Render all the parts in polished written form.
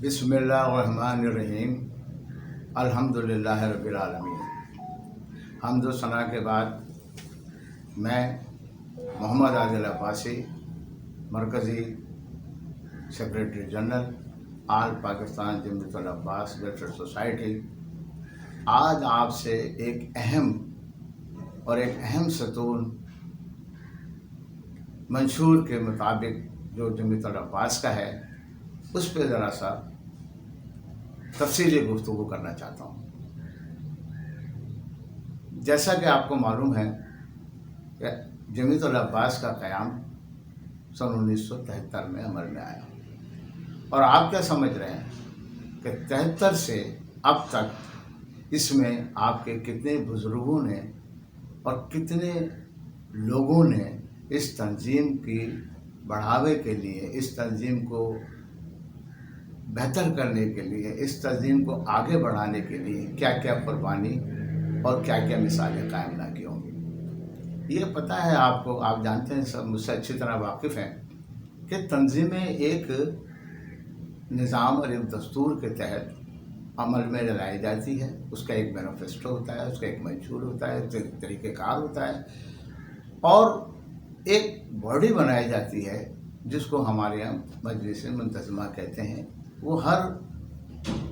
बिस्मिल्लाहिर्रहमानिर्रहीम। अल्हम्दुलिल्लाह रब्बिल आलमीन। हम्द व सना के बाद मैं मोहम्मद आदिल अब्बासी, मरकज़ी सेक्रेटरी जनरल आल पाकिस्तान जमीयत उल अब्बास वेलफेयर सोसाइटी, आज आपसे एक अहम सतून मंशूर के मुताबिक जो जमीयत उल अब्बास का है उस पर ज़रा सा तफसीली गुफ्तगू करना चाहता हूँ। जैसा कि आपको मालूम है कि जमीयत उल अब्बास का क़याम सन 1973 में अमल में आया, और आप क्या समझ रहे हैं कि 73 से अब तक इसमें आपके कितने बुज़ुर्गों ने और कितने लोगों ने इस तंजीम की बढ़ावे के लिए, इस तंजीम को बेहतर करने के लिए, इस तंजीम को आगे बढ़ाने के लिए क्या क्या कुर्बानी और क्या क्या मिसालें कायम ना की होंगी। ये पता है आपको, आप जानते हैं, सब मुझसे अच्छी तरह वाकिफ़ हैं कि तंजीमें एक निज़ाम और एक दस्तूर के तहत अमल में लाई जाती है। उसका एक मैनिफेस्टो होता है, उसका एक मंशूर होता है, एक तरीक़ेकार होता है, और एक बॉडी बनाई जाती है जिसको हमारे यहाँ मजलिस मुंतज़िमा कहते हैं। वो हर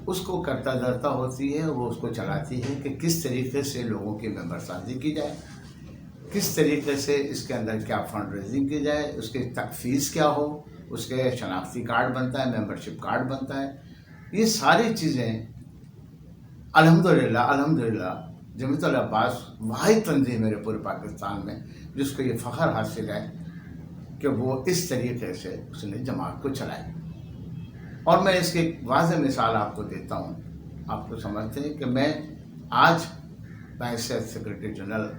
उसको करता धरता होती है, वो उसको चलाती है कि किस तरीके से लोगों की मेंबरसाजी की जाए, किस तरीके से इसके अंदर क्या फंड रेजिंग की जाए, उसकी तकफीस क्या हो, उसके शनाख्ती कार्ड बनता है, मेंबरशिप कार्ड बनता है। ये सारी चीज़ें अल्हम्दुलिल्लाह जमीयत उल अब्बास वाहिद तंजीम मेरे पूरे पाकिस्तान में जिसको ये फ़ख्र हासिल है कि वो इस तरीके से उसने जमात को चलाई। और मैं इसकी वाज़ेह मिसाल आपको देता हूँ। आप तो समझते हैं कि मैं आज हैसियत सेक्रेटरी जनरल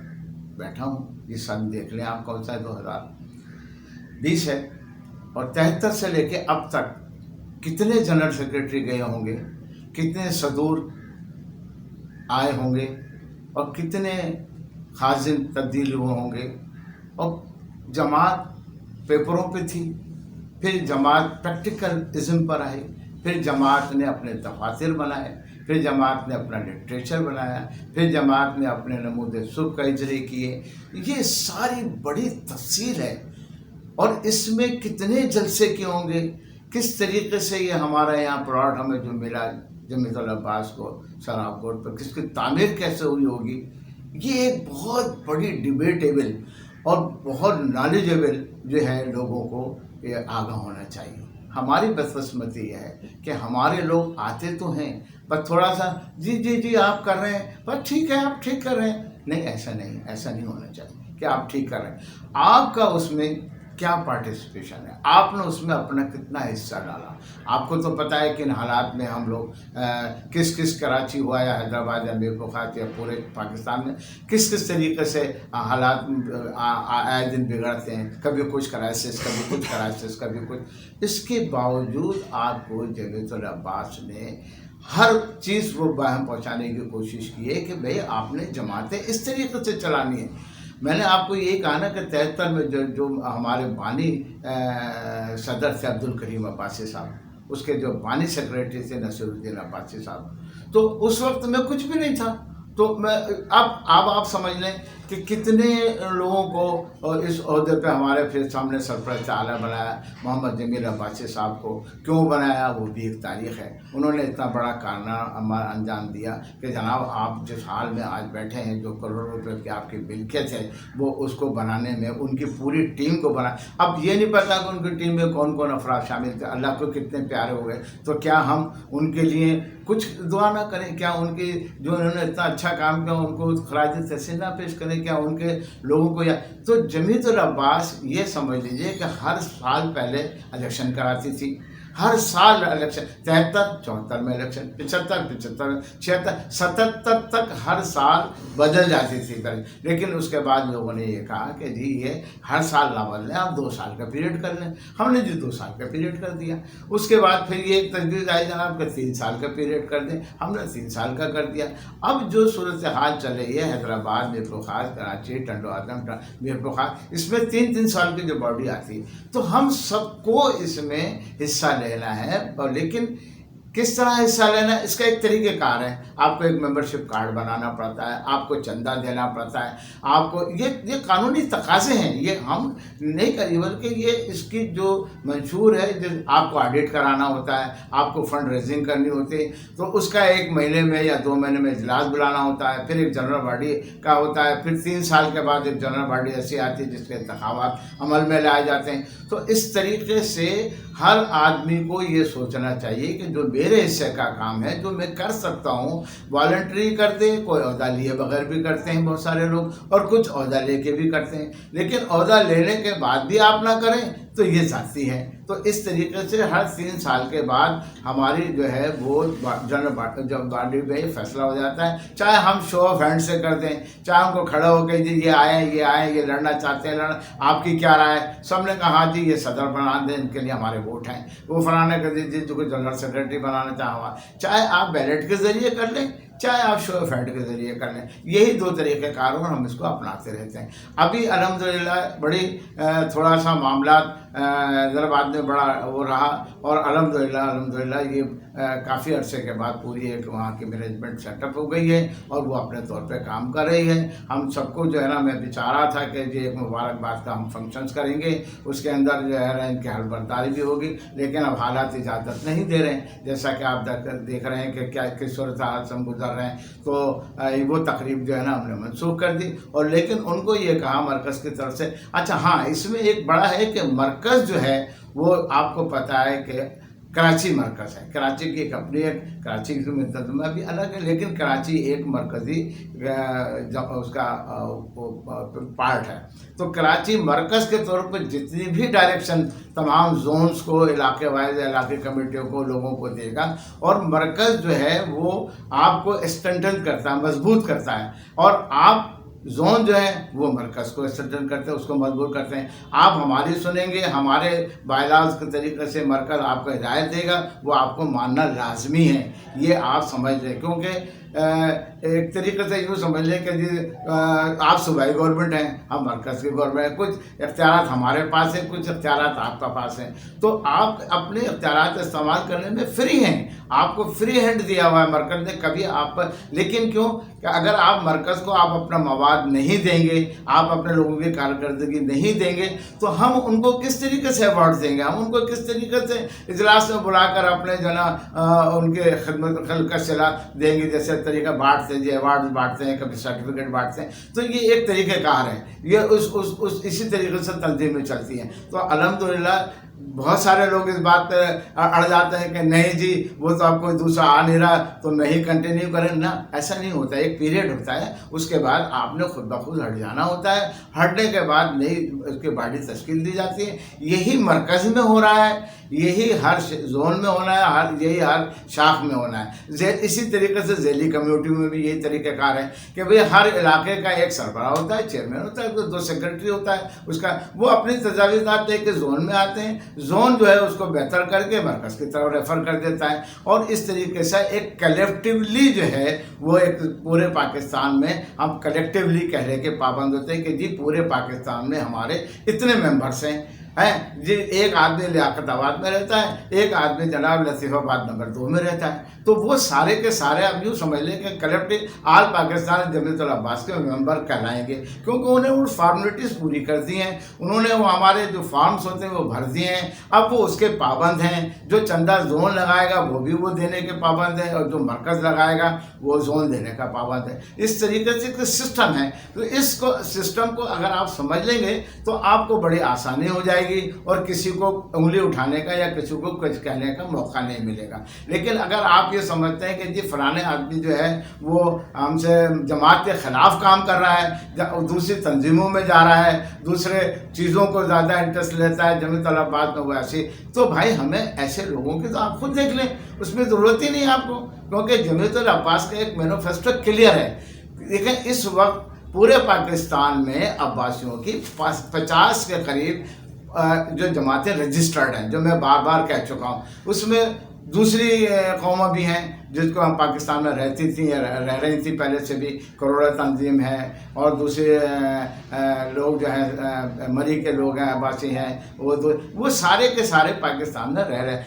बैठा हूँ। ये सन देख लें आप कौन सा है, 2020 है, और 73 से लेके अब तक कितने जनरल सेक्रेटरी गए होंगे, कितने सदूर आए होंगे, और कितने खाजिन तब्दील हुए होंगे। और जमात पेपरों पे थी, फिर जमात प्रैक्टिकलिज्म पर आई, फिर जमात ने अपने दफातर बनाए, फिर जमात ने अपना लिटरेचर बनाया, फिर जमात ने अपने नमूदे सुब का इजरे किए। ये सारी बड़ी तफसील है, और इसमें कितने जलसे किए होंगे, किस तरीके से ये हमारा यहाँ प्लॉट हमें जो मिला जमीयत उल अब्बास को शराब बोर्ड पर, किसकी तामीर कैसे हुई होगी। ये एक बहुत बड़ी डिबेटेबल और बहुत नॉलेजेबल जो है, लोगों को ये आगाह होना चाहिए। हमारी बदकिस्मती है कि हमारे लोग आते तो हैं, पर थोड़ा सा जी जी जी आप कर रहे हैं, पर ठीक है आप ठीक कर रहे हैं। नहीं, ऐसा नहीं होना चाहिए कि आप ठीक कर रहे हैं। आपका उसमें क्या पार्टिसिपेशन है, आपने उसमें अपना कितना हिस्सा डाला। आपको तो पता है कि इन हालात में हम लोग किस कराची हुआ या हैदराबाद या मीरपुर या पूरे पाकिस्तान में किस तरीके से हालात आए दिन बिगड़ते हैं। कभी कुछ क्राइसिस, कभी कुछ क्राइसिस, कभी कुछ। इसके बावजूद आपको जमीयत उल अब्बास ने हर चीज़ वो बाहम पहुँचाने की कोशिश की है कि भाई आपने जमातें इस तरीके से चलानी है। मैंने आपको यही कहा ना कि 73 में जो हमारे बानी सदर थे अब्दुल करीम अब्बासी साहब, उसके जो बानी सेक्रेटरी थे नसीरुद्दीन अब्बासी साहब, तो उस वक्त में कुछ भी नहीं था। तो मैं अब आप समझ लें कि कितने लोगों को इस ओहदे पे हमारे फिर सामने सरपरस्त आला बनाया। मोहम्मद जमील अब्बासी साहब को क्यों बनाया, वो भी एक तारीख़ है। उन्होंने इतना बड़ा कारनामा अंजाम दिया कि जनाब आप जिस हाल में आज बैठे हैं, जो करोड़ों रुपए की आपकी मिल्कियत है, वो उसको बनाने में उनकी पूरी टीम को बना। अब ये नहीं पता कि उनकी टीम में कौन कौन अफराद शामिल थे, अल्लाह को कितने प्यारे हो गए। तो क्या हम उनके लिए कुछ दुआ ना करें? क्या उनकी जो उन्होंने इतना अच्छा काम किया उनको खराज तहसीन ना पेश करें? क्या उनके लोगों को? या तो जमीयत उल अब्बास ये समझ लीजिए कि हर साल पहले इलेक्शन कराती थी, हर साल इलेक्शन, 73, 74 में इलेक्शन, 75, 75, 76, 77 तक हर साल बदल जाती थी। लेकिन उसके बाद लोगों ने ये कहा कि जी ये हर साल ना बदलें, आप 2 साल का पीरियड कर लें। हमने जी 2 साल का पीरियड कर दिया। उसके बाद फिर ये एक तजवीज़ आई जनाब कि 3 साल का पीरियड कर दें, हमने 3 साल का कर दिया। अब जो सूरत हाल चल रही है हैदराबाद, मीरपुर, कराची, टंडो आदम, मीरपुर, इसमें 3-3 साल की जो बॉडी आती, तो हम सबको इसमें हिस्सा लेना है। लेकिन किस तरह हिस्सा लेना है, इसका एक तरीके कार है। आपको एक मेंबरशिप कार्ड बनाना पड़ता है, आपको चंदा देना पड़ता है, आपको ये कानूनी तकाजे हैं, ये हम नहीं करिए, बल्कि ये इसकी जो मंशूर है, जो आपको ऑडिट कराना होता है, आपको फंड रेजिंग करनी होती है, तो उसका 1 महीने में या 2 महीने में इजलास बुलाना होता है, फिर एक जनरल बॉडी का होता है, फिर 3 साल के बाद एक जनरल बॉडी ऐसी आती है जिसके इंतखाबात अमल में लाए जाते हैं। तो इस तरीके से हर आदमी को ये सोचना चाहिए कि जो मेरे हिस्से का काम है, जो मैं कर सकता हूँ, वॉलंटरी कर दे, कोई ओहदा लिए बगैर भी करते हैं बहुत सारे लोग, और कुछ ओहदा लेके भी करते हैं, लेकिन ओहदा लेने के बाद भी आप ना करें तो ये जाती है। तो इस तरीके से हर 3 साल के बाद हमारी जो है वो जनरल जब बॉडी में फैसला हो जाता है, चाहे हम शो ऑफ हैंड से कर दें, चाहे उनको खड़ा होकर जी ये आए ये लड़ना चाहते हैं, आपकी क्या राय है, सबने कहा हाँ जी ये सदर बना दें, इनके लिए हमारे वोट हैं, वो फलाने कर दीजिए जो कोई जनरल सेक्रेटरी बनाना चाहा, चाहे आप बैलेट के जरिए कर लें, चाहे आप शो ऑफ हैंड के जरिए कर लें, यही 2 तरीके कार और हम इसको अपनाते रहते हैं। अभी अल्हम्दुलिल्लाह बड़ी थोड़ा सा मामला हैदराबाद में बड़ा वो रहा, और अल्हम्दुलिल्लाह ये काफ़ी अरसे के बाद पूरी एक वहाँ की मैनेजमेंट सेटअप हो गई है और वो अपने तौर पे काम कर रही है। हम सबको जो है ना, मैं विचार रहा था कि ये एक मुबारकबाद का हम फंक्शंस करेंगे, उसके अंदर जो है ना इनकी हलबर्दारी भी होगी, लेकिन अब हालात इजाज़त नहीं दे रहे हैं, जैसा कि आप देख रहे हैं कि क्या किस सूरत हाल से हम गुजर रहे हैं। तो वो तकरीब जो है ना हमने मनसूख कर दी, और लेकिन उनको ये कहा मरकज़ की तरफ से, अच्छा हाँ इसमें एक बड़ा है कि मरकज़ जो है वो आपको पता है कि कराची मरकज़ है, कराची की एक अपनी एक कराची की तंजुमा भी अलग है, लेकिन कराची एक मरकज़ी उसका पार्ट है। तो कराची मरकज़ के तौर पर जितनी भी डायरेक्शन तमाम जोन्स को, इलाके वाइज इलाके कमेटियों को, लोगों को देगा, और मरकज़ जो है वो आपको स्ट्रेंथन करता है, मजबूत करता है, और आप जोन जो है वो मरकज़ को स्ट्रेंथन करते हैं, उसको मजबूत करते हैं। आप हमारी सुनेंगे, हमारे बायलाज के तरीके से मरकज़ आपको हिदायत देगा, वो आपको मानना लाजमी है, ये आप समझ लें, क्योंकि एक तरीके से यूँ समझ लें कि जी आप सूबाई गवर्नमेंट हैं, हम मरकज़ की गवर्नमेंट हैं, कुछ इख्तियारात हमारे पास हैं, कुछ इख्तियारात आपका पास हैं, तो आप अपने इख्तियारात इस्तेमाल करने में फ्री हैं, आपको फ्री हैंड दिया हुआ है मरकज़ ने, कभी आप पर, लेकिन क्यों कि अगर आप मरकज़ को आप अपना मवाद नहीं देंगे, आप अपने लोगों की कारकर्दगी नहीं देंगे, तो हम उनको किस तरीके से अवार्ड देंगे, हम उनको किस तरीके से इजलास में बुलाकर अपने जना उनके खिदमत खल का सिला देंगे, जैसे तरीका बांटते हैं, अवार्ड बांटते हैं, कभी सर्टिफिकेट बांटते हैं, तो ये एक तरीक़ेकार है, ये उस इसी तरीके से तंजीमें चलती हैं। तो अल्हम्दुलिल्लाह बहुत सारे लोग इस बात पर अड़ जाते हैं कि नहीं जी वो तो आपको दूसरा आ नहीं रहा तो नहीं कंटिन्यू करें ना, ऐसा नहीं होता है, एक पीरियड होता है, उसके बाद आपने खुद ब खुद हट जाना होता है, हटने के बाद नई उसकी बॉडी तश्कील दी जाती है। यही मरकज़ में हो रहा है, यही हर जोन में होना है, यही हर शाख में होना है। इसी तरीके से झेली कम्युनिटी में भी यही तरीक़ेकार है कि भाई हर इलाके का एक सरबराह होता है, चेयरमैन होता है, 2 सेक्रेटरी होता है, उसका वो अपनी तजावीज़ात लेके जोन में आते हैं, जोन जो है उसको बेहतर करके मरकज़ की तरफ रेफ़र कर देता है, और इस तरीके से एक कलेक्टिवली जो है वो एक पूरे पाकिस्तान में हम कलेक्टिवली कहने के पाबंद होते हैं कि जी पूरे पाकिस्तान में हमारे इतने मेंबर्स हैं जी, एक आदमी लियाकताबाद में रहता है, एक आदमी जनाब लतीफ़ाबाद नंबर 2 में रहता है, तो वो सारे के सारे अब यूँ समझ लें कि कलेक्टिव आल पाकिस्तान जमीयत उल अब्बास के मेंबर कहलाएंगे, क्योंकि उन्हें वो फॉर्मेलिटीज़ पूरी कर दी हैं, उन्होंने वो हमारे जो फॉर्म्स होते हैं वो भर दिए हैं, अब वो उसके पाबंद हैं, जो चंदा जोन लगाएगा वो भी वो देने के पाबंद है, और जो मरकज़ लगाएगा वो जोन देने का पाबंद है। इस तरीके से एक सिस्टम है, तो इसको सिस्टम को अगर आप समझ लेंगे तो आपको बड़ी आसानी हो जाएगी, और किसी को उंगली उठाने का या किसी को कुछ कहने का मौका नहीं मिलेगा। लेकिन अगर आप ये समझते हैं कि जी फलाने आदमी जो है वो हमसे जमात के ख़िलाफ़ काम कर रहा है, दूसरी तंजीमों में जा रहा है, दूसरे चीज़ों को ज़्यादा इंटरेस्ट लेता है, जमीयत उल अब्बास में वो ऐसी, तो भाई हमें ऐसे लोगों की तो आप खुद देख लें, उसमें ज़रूरत ही नहीं है आपको, क्योंकि जमीयत उल अब्बास का एक मैनिफेस्टो क्लियर है। लेकिन इस वक्त पूरे पाकिस्तान में अब्बासियों की 50 के करीब जो जमातें रजिस्टर्ड हैं, जो मैं बार बार कह चुका हूँ, उसमें दूसरी कौमें भी हैं जिसको हम पाकिस्तान में रहती थी रह रही थी पहले से भी, करोड़ा तंजीम है और दूसरे लोग जो हैं मरी के लोग हैं, आबासी हैं, वो सारे के सारे पाकिस्तान में रह रहे।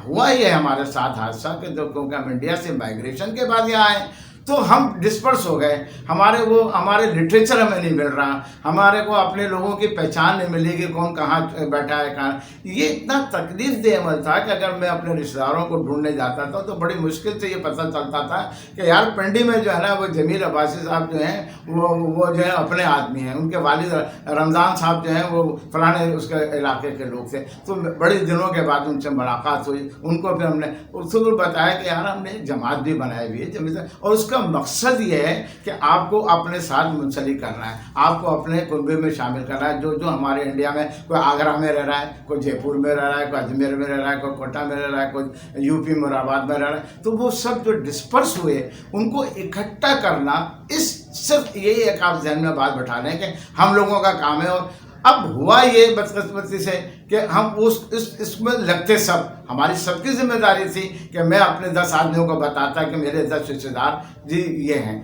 हुआ ये हमारे साथ हादसा कि जो क्योंकि हम इंडिया से माइग्रेशन के बाद यहाँ आए तो हम डिस्पर्स हो गए, हमारे लिटरेचर हमें नहीं मिल रहा, हमारे को अपने लोगों की पहचान नहीं मिली कि कौन कहाँ बैठा है कहाँ। ये इतना तकलीफ दे अमल था कि अगर मैं अपने रिश्तेदारों को ढूंढने जाता था तो बड़ी मुश्किल से ये पता चलता था कि यार पिंडी में जो है ना वो जमील अब्बासी साहब जो हैं वो जो है अपने आदमी हैं, उनके वालिद रमज़ान साहब जो हैं वो फलाने उसके इलाके के लोग थे। तो बड़े दिनों के बाद उनसे मुलाकात हुई, उनको फिर हमने उसको बताया कि यार हमने जमात भी बनाई हुई है जमील, और उसका मकसद ये है कि आपको अपने साथ मुंसलिक करना है, आपको अपने कुनबे में शामिल करना है। जो हमारे इंडिया में कोई आगरा में रह रहा है, कोई जयपुर में रह रहा है, कोई अजमेर में रह रहा है, कोई कोटा में रह रहा है, कोई यूपी मुरादाबाद में रह रहा है, तो वो सब जो डिस्पर्स हुए उनको इकट्ठा करना, इस सिर्फ यही एक आप जहन में बात बैठा लें कि हम लोगों का काम है। और अब हुआ ये बदकिस्मती से कि हम इसमें लगते सब, हमारी सबकी जिम्मेदारी थी कि मैं अपने 10 आदमियों को बताता कि मेरे 10 रिश्तेदार जी ये हैं,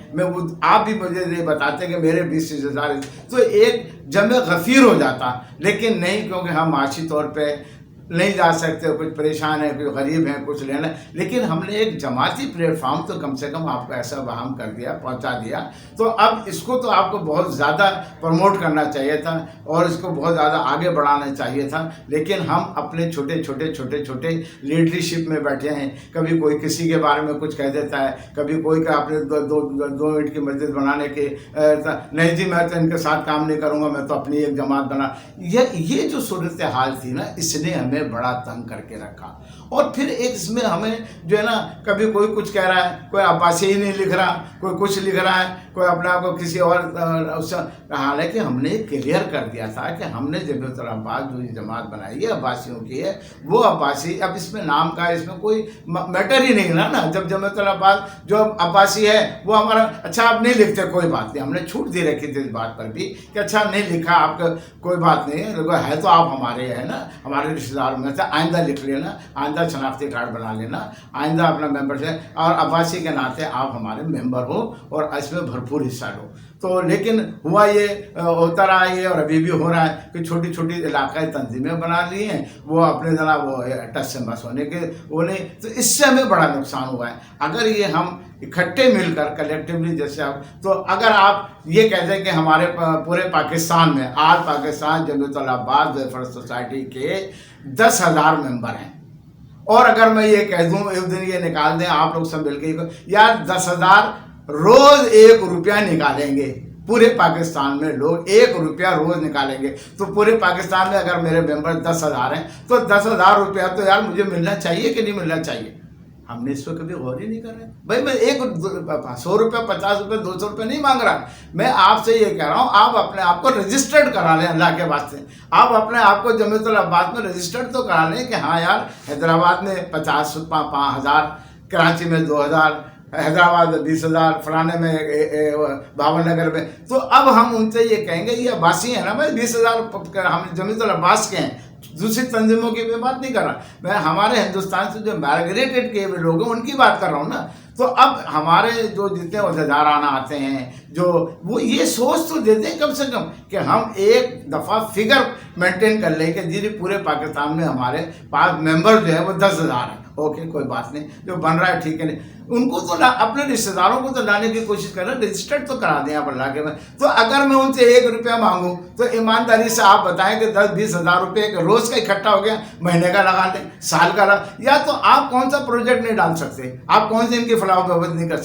आप भी मुझे ये बताते कि मेरे 20 रिश्तेदार, तो एक जमे गफीर हो जाता। लेकिन नहीं, क्योंकि हम माशी तौर पे नहीं जा सकते, कुछ परेशान है, कुछ गरीब हैं, कुछ लेना, लेकिन हमने एक जमाती प्लेटफॉर्म तो कम से कम आपको ऐसा वहम कर दिया, पहुंचा दिया। तो अब इसको तो आपको बहुत ज़्यादा प्रमोट करना चाहिए था और इसको बहुत ज़्यादा आगे बढ़ाना चाहिए था, लेकिन हम अपने छोटे लीडरशिप में बैठे हैं। कभी कोई किसी के बारे में कुछ कह देता है, कभी कोई का अपने दो ईंट की मस्जिद बनाने के नहीं जी मैं तो इनके साथ काम नहीं करूँगा, मैं तो अपनी एक जमात बना। ये जो सूरत हाल थी ना, इसने हमें बड़ा तंग करके रखा। और फिर एक इसमें हमें जो है ना, कभी कोई कुछ कह रहा है, कोई अब्बासी ही नहीं लिख रहा, कोई कुछ लिख रहा है, कोई अपने आप को किसी और, हालांकि हमने क्लियर कर दिया था कि हमने जमीयतुल अब्बास जो जमात बनाई है अब्बासियों की है, वो अब्बासी, अब इसमें नाम का इसमें कोई मैटर ही नहीं ना। जब जमीयतुल अब्बास जो अब्बासी है वो हमारा, अच्छा आप नहीं लिखते कोई बात नहीं, हमने छूट दे रखी थी इस बात पर भी कि अच्छा नहीं लिखा आपका कोई बात नहीं है, तो आप हमारे है ना, हमारे रिश्तेदार में से, आइंदा लिख लेना, आइंदा शनाख्ती कार्ड बना लेना, आइंदा अपना मेंबर से, और अब्बासी के नाते आप हमारे मेंबर हो और इसमें भरपूर हिस्सा लो। तो लेकिन हुआ ये, होता रहा ये, और अभी भी हो रहा है कि छोटी इलाकाई तंजीमें बना ली हैं, वो अपने जना वो टच से बस होने के वो नहीं, तो इससे हमें बड़ा नुकसान हुआ है। अगर ये हम इकट्ठे मिलकर कलेक्टिवली, जैसे आप, तो अगर आप ये कहते हैं कि हमारे पूरे पाकिस्तान में आज पाकिस्तान जमीयतुल अब्बास वेलफेयर सोसाइटी के 10,000 मेंबर हैं, और अगर मैं ये कह दूं एक दिन ये निकाल दें आप लोग सब मिलकर, यार 10,000 रोज 1 रुपया निकालेंगे, पूरे पाकिस्तान में लोग 1 रुपया रोज निकालेंगे, तो पूरे पाकिस्तान में अगर मेरे मेंबर 10,000 हैं तो 10,000 रुपया तो यार मुझे मिलना चाहिए कि नहीं मिलना चाहिए। हमने इस पर कभी गौर ही नहीं कर रहे भाई। मैं 100 रुपये 50 रुपये 200 रुपये नहीं मांग रहा, मैं आपसे ये कह रहा हूँ आप अपने आप को रजिस्टर्ड करा लें, अल्लाह के वास्ते आप अपने आप को जमीयतुल अब्बास में रजिस्टर्ड तो करा लें कि हाँ यार हैदराबाद में 50,000, कराची में 2,000, हैदराबाद 20,000, फलाने में बाबर नगर में। तो अब हम उनसे ये कहेंगे ये अब्बासी है ना भाई, 20,000 हम जमीयतुल अब्बास के हैं, दूसरी तंजीमों की मैं बात नहीं कर रहा, मैं हमारे हिंदुस्तान से जो माइग्रेटेड किए हुए लोग हैं उनकी बात कर रहा हूँ ना। तो अब हमारे जो जितने अहदेदाराना आते हैं जो वो ये सोच तो देते हैं कम से कम कि हम एक दफ़ा फिगर मेंटेन कर लें कि जी पूरे पाकिस्तान में हमारे पास मेंबर जो है वो 10,000 हैं, ओके कोई बात नहीं, जो बन रहा है ठीक है, नहीं उनको तो अपने रिश्तेदारों को तो लाने की कोशिश कर रहे हैं, रजिस्टर्ड तो करा दें आप अल्लाह के में। तो अगर मैं उनसे 1 रुपया मांगूँ तो ईमानदारी से आप बताएं कि 10-20 हज़ार रुपये रोज़ का इकट्ठा हो गया, महीने का लगा लें, साल का लगा, या तो आप कौन सा प्रोजेक्ट नहीं डाल सकते, आप कौन से इनकी फलाह बहबूद नहीं कर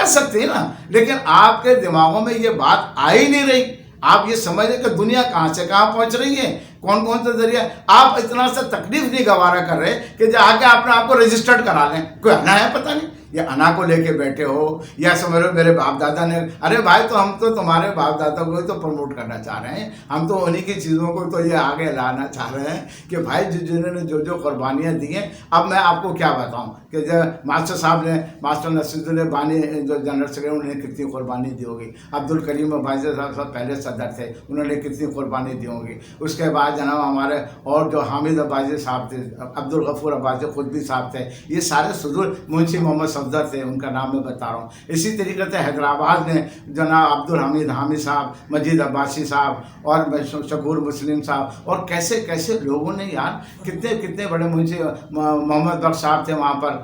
सकते ना, लेकिन आपके दिमागों में ये बात आ ही नहीं रही। आप ये समझ रहे कि दुनिया कहाँ से कहाँ पहुँच रही है, कौन कौन सा जरिया, आप इतना सा तकलीफ नहीं गवारा कर रहे कि जाके अपने आप को रजिस्टर्ड करा लें, कोई आना है पता नहीं। या अना को लेके बैठे हो, या समझ लो मेरे बाप दादा ने, अरे भाई तो हम तो तुम्हारे बाप दादा को तो प्रमोट करना चाह रहे हैं, हम तो उन्हीं की चीज़ों को तो ये आगे लाना चाह रहे हैं कि भाई जिन्होंने जो जो कुर्बानियाँ दी हैं। अब मैं आपको क्या बताऊँ कि जब मास्टर साहब ने, मास्टर नसीरुद्दीन बानी जो जनरल सेक्रेटरी, उन्होंने कितनी कुर्बानी दी होगी। अब्दुल करीम अब्बासी साहब पहले सदर थे, उन्होंने कितनी कुर्बानी दी होगी। उसके बाद जनाब हमारे और जो हामिद अब्बासी साहब थे, अब्दुल गफूर अब्बासी खुद भी साहब थे, ये सारे सुदूर, मुंशी मोहम्मद सफदर थे, उनका नाम मैं बता रहा हूँ। इसी तरीके से हैदराबाद में जनाब अब्दुल हमीद हामिद साहब, मजीद अब्बासी साहब और शकूर मुस्लिम साहब, और कैसे कैसे लोगों ने यार, कितने कितने बड़े मुंशी मोहम्मद बख्श साहब थे वहाँ पर,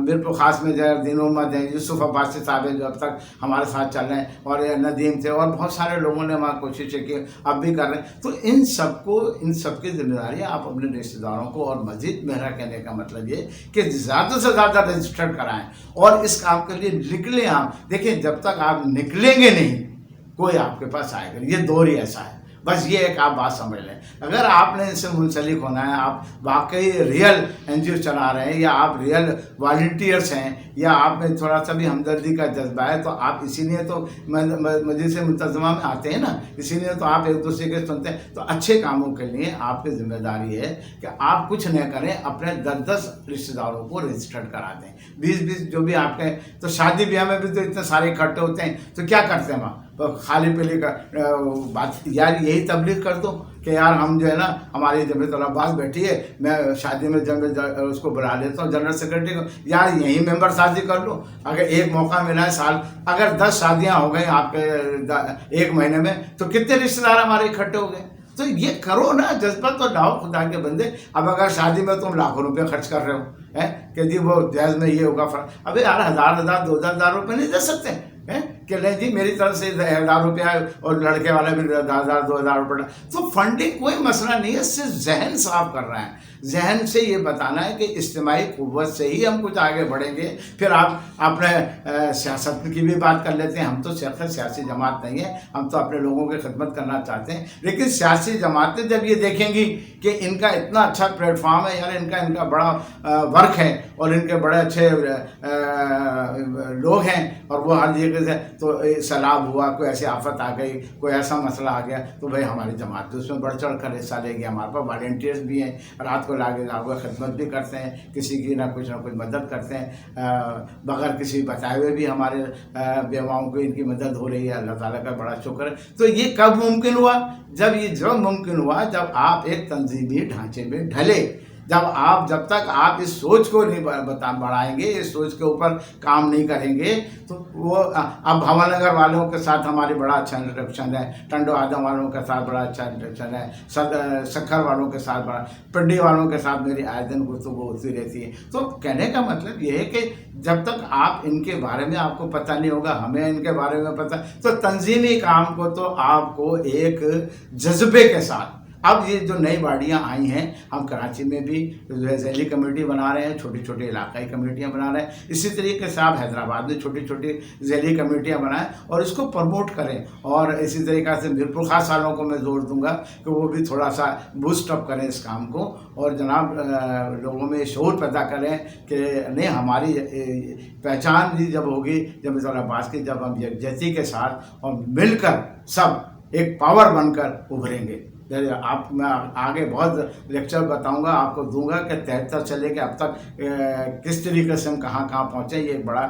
मीरपुर खास में जैनुद्दीन मोहम्मद हैं, यूसुफ अब्बासी साहब हैं जो अब तक हमारे साथ चल रहे हैं, और नदीम थे, और बहुत सारे लोगों ने वहाँ कोशिशें की, अब भी कर रहे हैं। तो इन सबकी जिम्मेदारी आप अपने रिश्तेदारों को, और मजीद मेरा कहने का मतलब ये कि ज़्यादा से ज़्यादा रजिस्टर्ड कराएं, और इस काम के लिए निकलें आप। देखिए जब तक आप निकलेंगे नहीं, कोई आपके पास आएगा नहीं, ये दौर ही ऐसा है। बस ये एक आप बात समझ लें, अगर आपने इससे मुंसलिक होना है, आप वाकई रियल एनजीओ चला रहे हैं, या आप रियल वॉलंटियर्स हैं, या आप में थोड़ा सा भी हमदर्दी का जज्बा है, तो आप इसीलिए तो मजलिस मुंतज़िमा में आते हैं ना, इसीलिए तो आप एक दूसरे के सुनते हैं। तो अच्छे कामों के लिए आपकी जिम्मेदारी है कि आप कुछ न करें, अपने 10-10 रिश्तेदारों को रजिस्टर्ड करा दें, 20-20 जो भी आपके। तो शादी ब्याह में भी तो इतने सारे इकट्ठे होते हैं, तो क्या करते हैं वहाँ, तो खाली पीली का बात, यार यही तबलीग कर दो कि यार हम जो है ना, हमारी जमीयत अब्बास बैठी है, मैं शादी में जब उसको बुला लेता हूँ जनरल सेक्रेटरी को, यार यही मेंबर शादी कर लो। अगर एक मौका मिला है साल, अगर 10 शादियाँ हो गई आपके एक महीने में, तो कितने रिश्तेदार हमारे इकट्ठे हो गए। तो ये करो ना, जज्बा तो लाओ खुदा के बंदे। अब अगर शादी में तुम लाखों रुपये खर्च कर रहे हो हैं कि जी वो दहेज में ये होगा, अबे यार 1000 2,000 रुपये नहीं दे सकते हैं कि नहीं जी मेरी तरफ से 1000 रुपया और लड़के वाला भी 1000 2,000 रुपये। तो फंडिंग कोई मसला नहीं है, सिर्फ जहन साफ करना है, जहन से ये बताना है कि इज्तिमाई क़ुव्वत से ही हम कुछ आगे बढ़ेंगे। फिर आप अपने सियासत की भी बात कर लेते हैं। हम तो सिर्फ सियासी जमात नहीं है, हम तो अपने लोगों की खिदमत करना चाहते हैं। लेकिन सियासी जमातें जब ये देखेंगी कि इनका इतना अच्छा प्लेटफॉर्म है, यार इनका बड़ा वर्क है, और इनके बड़े अच्छे लोग हैं, और वो हर जगह से, तो सैलाब हुआ, कोई ऐसी आफत आ गई, कोई ऐसा मसला आ गया, तो भाई हमारी जमात तो उसमें बढ़ चढ़ कर हिस्सा लेगी। हमारे पास वॉलंटियर्स भी हैं, रात को लागे लागे खिदमत भी करते हैं, किसी की ना कुछ मदद करते हैं, बगैर किसी बताए हुए भी हमारे बेवाओं को इनकी मदद हो रही है। अल्लाह ताला का बड़ा शुक्र है। तो ये कब मुमकिन हुआ? जब मुमकिन हुआ जब आप एक तंजीमी ढांचे में ढले, जब तक आप इस सोच को नहीं बढ़ाएंगे, इस सोच के ऊपर काम नहीं करेंगे, तो वो अब भवानगर वालों के साथ हमारी बड़ा अच्छा इंटरेक्शन है, टंडो आदम वालों के साथ बड़ा अच्छा इंटरेक्शन है, सखर वालों के साथ बड़ा, पिंडी वालों के साथ मेरी आए दिन गुफ्तगू होती रहती है। तो कहने का मतलब ये है कि जब तक आप इनके बारे में आपको पता नहीं होगा, हमें इनके बारे में पता, तो तंजीमी काम को तो आपको एक जज्बे के साथ, अब ये जो नई बाड़ियाँ आई हैं, हम कराची में भी ज़ैली कमेटी बना रहे हैं, छोटी छोटी इलाकाई कमेटियाँ बना रहे हैं। इसी तरीके से आप हैदराबाद में छोटी छोटी ज़ैली कमेटियाँ बनाएं और इसको प्रमोट करें। और इसी तरीक़े से मीरपुर खास वालों को मैं जोर दूंगा कि वो भी थोड़ा सा बूस्ट अप करें इस काम को, और जनाब लोगों में शऊर पैदा करें कि नहीं, हमारी पहचान भी जब होगी जमीयत अब्बास की, जब हम यकजहती के साथ और मिलकर सब एक पावर बनकर उभरेंगे। आप मैं आगे बहुत लेक्चर बताऊंगा, आपको दूंगा कि 73 से लेकर अब तक किस तरीके से हम कहाँ कहाँ पहुँचे। ये एक बड़ा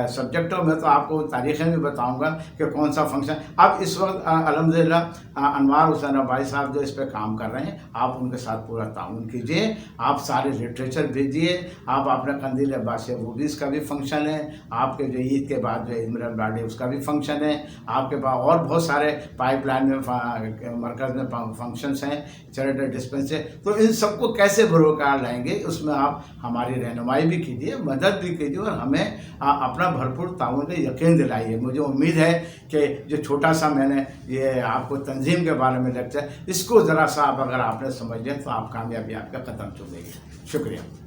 सब्जेक्ट है। मैं तो आपको तारीखें भी बताऊंगा कि कौन सा फंक्शन। अब इस वक्त अल्हम्दुलिल्लाह अनवार हुसैन भाई साहब जो इस पर काम कर रहे हैं, आप उनके साथ पूरा ताउन कीजिए, आप सारे लिटरेचर भेजिए, आप अपने कंदील अब्बासी वूबीज़ का भी फंक्शन है, आपके जो ईद के बाद जो इमरान बाडी उसका भी फंक्शन है, आपके पास और बहुत सारे पाइपलाइन में मरकज़ में फंक्शंस हैं, चैरिटेबल डिस्पेंस है। तो इन सबको कैसे बरोकार लाएंगे, उसमें आप हमारी रहनुमाई भी कीजिए, मदद भी कीजिए, और हमें अपना भरपूर ताउन का यकीन दिलाइए। मुझे उम्मीद है कि जो छोटा सा मैंने ये आपको तंजीम के बारे में लेक्चर, इसको ज़रा सा आप अगर आपने समझ लिया तो आप कामयाबी आपका कदम चूमेंगे। शुक्रिया।